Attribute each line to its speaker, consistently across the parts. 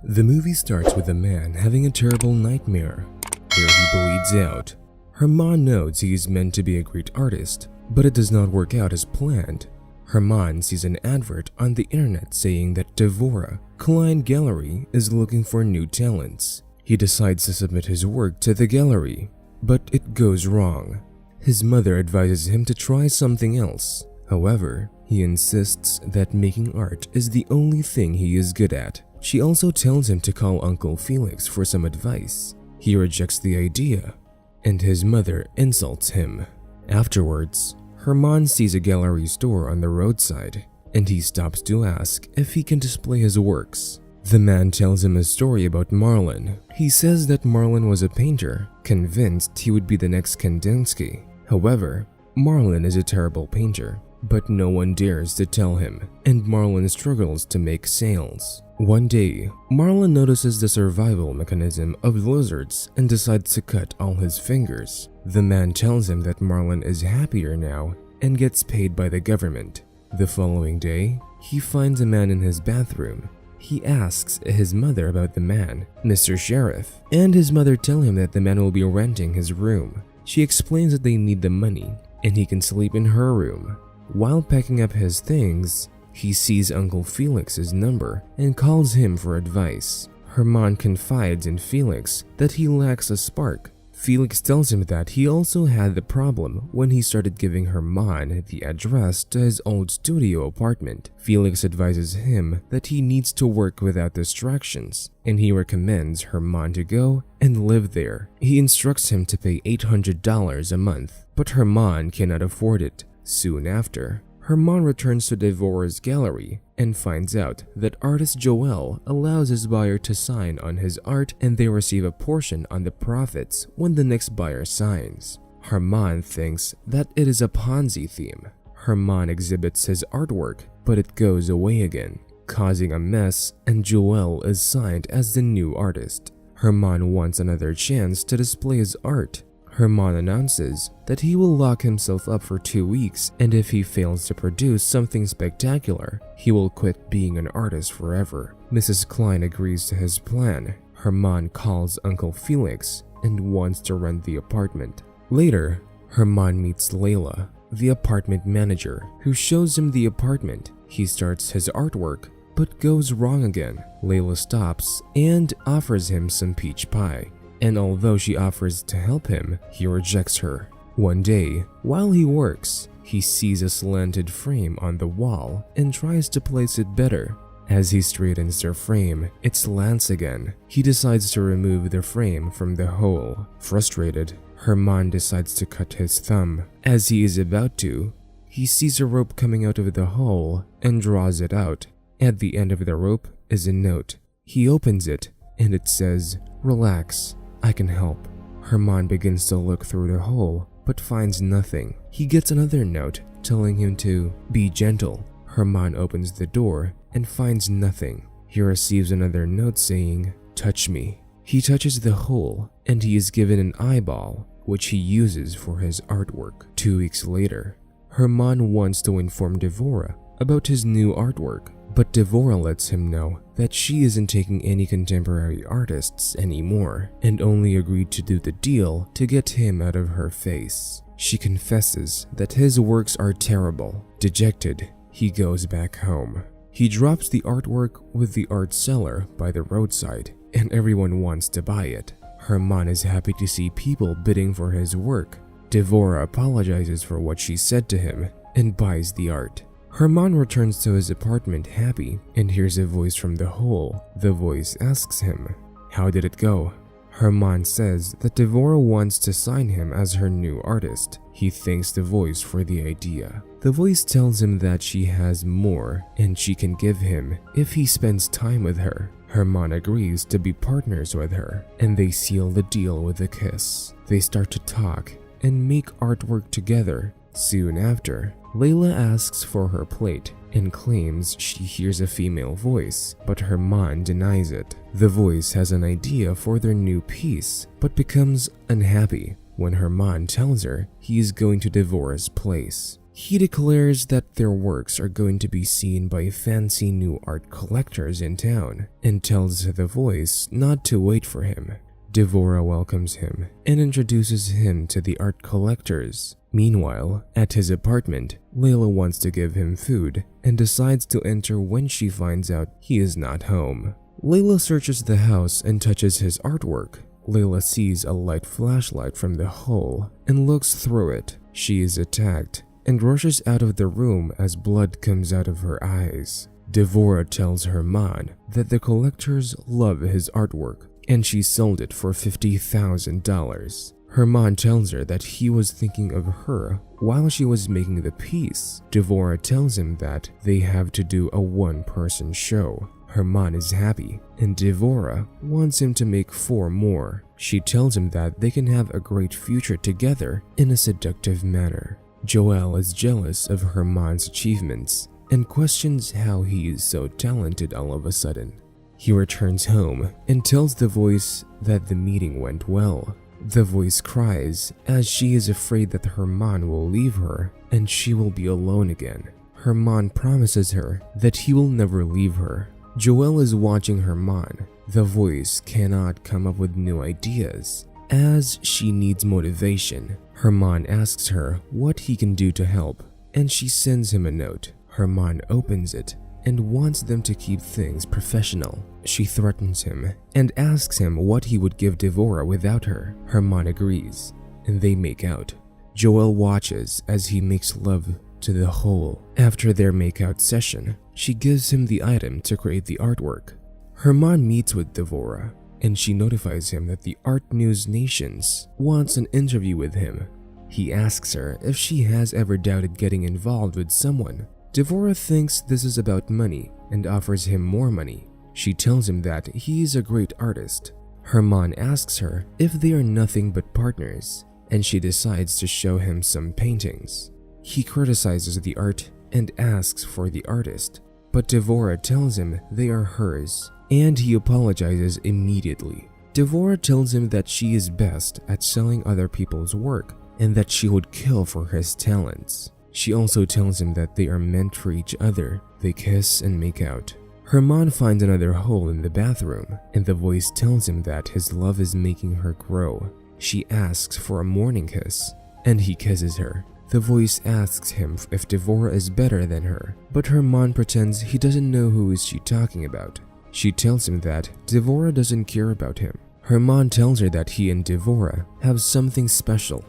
Speaker 1: The movie starts with a man having a terrible nightmare where he bleeds out. Herman knows he is meant to be a great artist, but it does not work out as planned. Herman sees an advert on the internet saying that Devora Klein Gallery is looking for new talents. He decides to submit his work to the gallery, but it goes wrong. His mother advises him to try something else. However, he insists that making art is the only thing he is good at. She also tells him to call Uncle Felix for some advice. He rejects the idea, and his mother insults him. Afterwards, Herman sees a gallery store on the roadside, and he stops to ask if he can display his works. The man tells him a story about Marlin. He says that Marlin was a painter, convinced he would be the next Kandinsky. However, Marlin is a terrible painter, but no one dares to tell him, and Marlin struggles to make sales. One day, Marlin notices the survival mechanism of lizards and decides to cut all his fingers. The man tells him that Marlin is happier now and gets paid by the government. The following day, he finds a man in his bathroom. He asks his mother about the man, Mr. Sheriff, and his mother tells him that the man will be renting his room. She explains that they need the money and he can sleep in her room. While packing up his things, he sees Uncle Felix's number and calls him for advice. Herman confides in Felix that he lacks a spark. Felix tells him that he also had the problem when he started giving Herman the address to his old studio apartment. Felix advises him that he needs to work without distractions, and he recommends Herman to go and live there. He instructs him to pay $800 a month, but Herman cannot afford it. Soon after, Herman returns to Devora's gallery and finds out that artist Joel allows his buyer to sign on his art, and they receive a portion on the profits when the next buyer signs. Herman thinks that it is a Ponzi theme. Herman exhibits his artwork, but it goes away again, causing a mess, and Joel is signed as the new artist. Herman wants another chance to display his art. Herman announces that he will lock himself up for 2 weeks, and if he fails to produce something spectacular, he will quit being an artist forever. Mrs. Klein agrees to his plan. Herman calls Uncle Felix and wants to rent the apartment. Later, Herman meets Layla, the apartment manager, who shows him the apartment. He starts his artwork, but goes wrong again. Layla stops and offers him some peach pie, and although she offers to help him, he rejects her. One day, while he works, he sees a slanted frame on the wall and tries to place it better. As he straightens the frame, it slants again. He decides to remove the frame from the hole. Frustrated, Herman decides to cut his thumb. As he is about to, he sees a rope coming out of the hole and draws it out. At the end of the rope is a note. He opens it and it says, "Relax, I can help." Herman begins to look through the hole, but finds nothing. He gets another note telling him to be gentle. Herman opens the door and finds nothing. He receives another note saying, "Touch me." He touches the hole and he is given an eyeball, which he uses for his artwork. 2 weeks later, Herman wants to inform Devora about his new artwork, but Devora lets him know that she isn't taking any contemporary artists anymore and only agreed to do the deal to get him out of her face. She confesses that his works are terrible. Dejected, he goes back home. He drops the artwork with the art seller by the roadside, and everyone wants to buy it. Herman is happy to see people bidding for his work. Devora apologizes for what she said to him and buys the art. Herman returns to his apartment happy and hears a voice from the hole. The voice asks him, "How did it go?" Herman says that Devora wants to sign him as her new artist. He thanks the voice for the idea. The voice tells him that she has more and she can give him if he spends time with her. Herman agrees to be partners with her, and they seal the deal with a kiss. They start to talk and make artwork together. Soon after, Layla asks for her plate and claims she hears a female voice, but Herman denies it. The voice has an idea for their new piece, but becomes unhappy when Herman tells her he is going to Devora's place. He declares that their works are going to be seen by fancy new art collectors in town and tells the voice not to wait for him. Devora welcomes him and introduces him to the art collectors. Meanwhile, at his apartment, Layla wants to give him food and decides to enter when she finds out he is not home. Layla searches the house and touches his artwork. Layla sees a light flashlight from the hole and looks through it. She is attacked and rushes out of the room as blood comes out of her eyes. Devora tells Herman that the collectors love his artwork and she sold it for $50,000. Herman tells her that he was thinking of her while she was making the piece. Devora tells him that they have to do a one-person show. Herman is happy, and Devora wants him to make 4 more. She tells him that they can have a great future together in a seductive manner. Joel is jealous of Herman's achievements and questions how he is so talented all of a sudden. He returns home and tells the voice that the meeting went well. The voice cries as she is afraid that Herman will leave her and she will be alone again. Herman promises her that he will never leave her. Joel is watching Herman. The voice cannot come up with new ideas as she needs motivation. Herman asks her what he can do to help and she sends him a note. Herman opens it and wants them to keep things professional. She threatens him and asks him what he would give Devora without her. Herman agrees, and they make out. Joel watches as he makes love to the hole. After their makeout session, she gives him the item to create the artwork. Herman meets with Devora, and she notifies him that the Art News Nations wants an interview with him. He asks her if she has ever doubted getting involved with someone. Devora thinks this is about money and offers him more money. She tells him that he is a great artist. Herman asks her if they are nothing but partners, and she decides to show him some paintings. He criticizes the art and asks for the artist, but Devora tells him they are hers, and he apologizes immediately. Devora tells him that she is best at selling other people's work and that she would kill for his talents. She also tells him that they are meant for each other. They kiss and make out. Herman finds another hole in the bathroom, and the voice tells him that his love is making her grow. She asks for a morning kiss, and he kisses her. The voice asks him if Devora is better than her, but Herman pretends he doesn't know who is she talking about. She tells him that Devora doesn't care about him. Herman tells her that he and Devora have something special.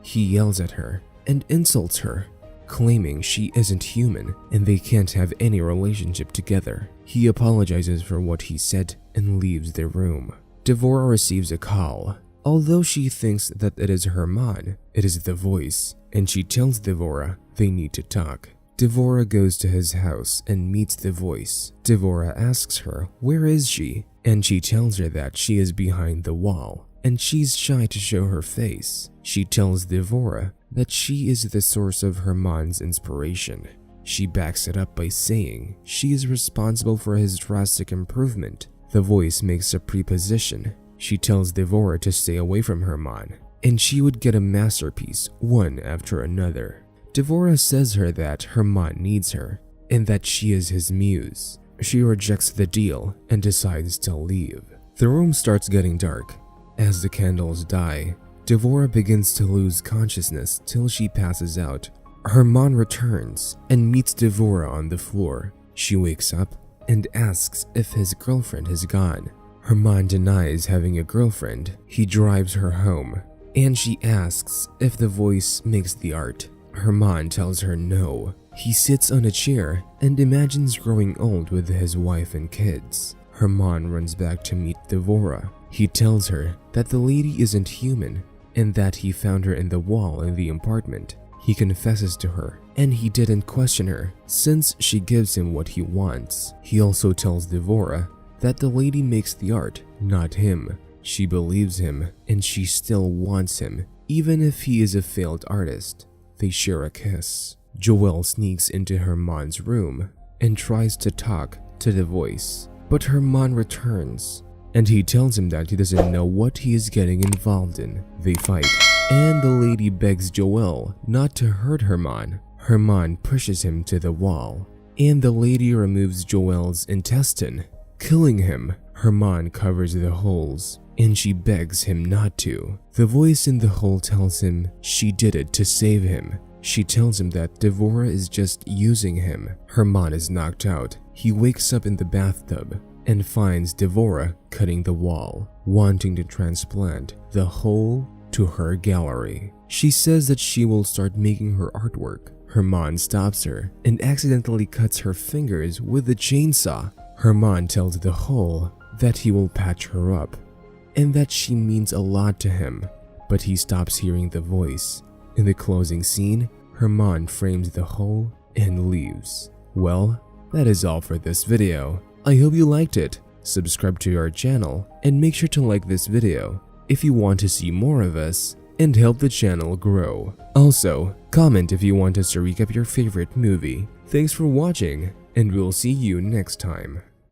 Speaker 1: He yells at her and insults her, claiming she isn't human and they can't have any relationship together. He apologizes for what he said and leaves the room. Devora receives a call. Although she thinks that it is Herman, it is the voice, and she tells Devora they need to talk. Devora goes to his house and meets the voice. Devora asks her where is she, and she tells her that she is behind the wall and she's shy to show her face. She tells Devora that she is the source of Herman's inspiration. She backs it up by saying she is responsible for his drastic improvement. The voice makes a preposition. She tells Devora to stay away from Herman, and she would get a masterpiece one after another. Devora says her that Herman needs her, and that she is his muse. She rejects the deal and decides to leave. The room starts getting dark. As the candles die, Devora begins to lose consciousness till she passes out. Herman returns and meets Devora on the floor. She wakes up and asks if his girlfriend has gone. Herman denies having a girlfriend. He drives her home, and she asks if the voice makes the art. Herman tells her no. He sits on a chair and imagines growing old with his wife and kids. Herman runs back to meet Devora. He tells her that the lady isn't human and that he found her in the wall in the apartment. He confesses to her, and he didn't question her since she gives him what he wants. He also tells Devora that the lady makes the art, not him. She believes him, and she still wants him, even if he is a failed artist. They share a kiss. Joel sneaks into Herman's room and tries to talk to the voice, but Herman returns, and he tells him that he doesn't know what he is getting involved in. They fight, and the lady begs Joel not to hurt Herman. Herman pushes him to the wall, and the lady removes Joel's intestine, killing him. Herman covers the holes, and she begs him not to. The voice in the hole tells him she did it to save him. She tells him that Devora is just using him. Herman is knocked out. He wakes up in the bathtub and finds Devora cutting the wall, wanting to transplant the hole to her gallery. She says that she will start making her artwork. Herman stops her and accidentally cuts her fingers with the chainsaw. Herman tells the hole that he will patch her up and that she means a lot to him, but he stops hearing the voice. In the closing scene, Herman frames the hole and leaves. Well, that is all for this video. I hope you liked it. Subscribe to our channel and make sure to like this video if you want to see more of us and help the channel grow. Also, comment if you want us to recap your favorite movie. Thanks for watching, and we'll see you next time.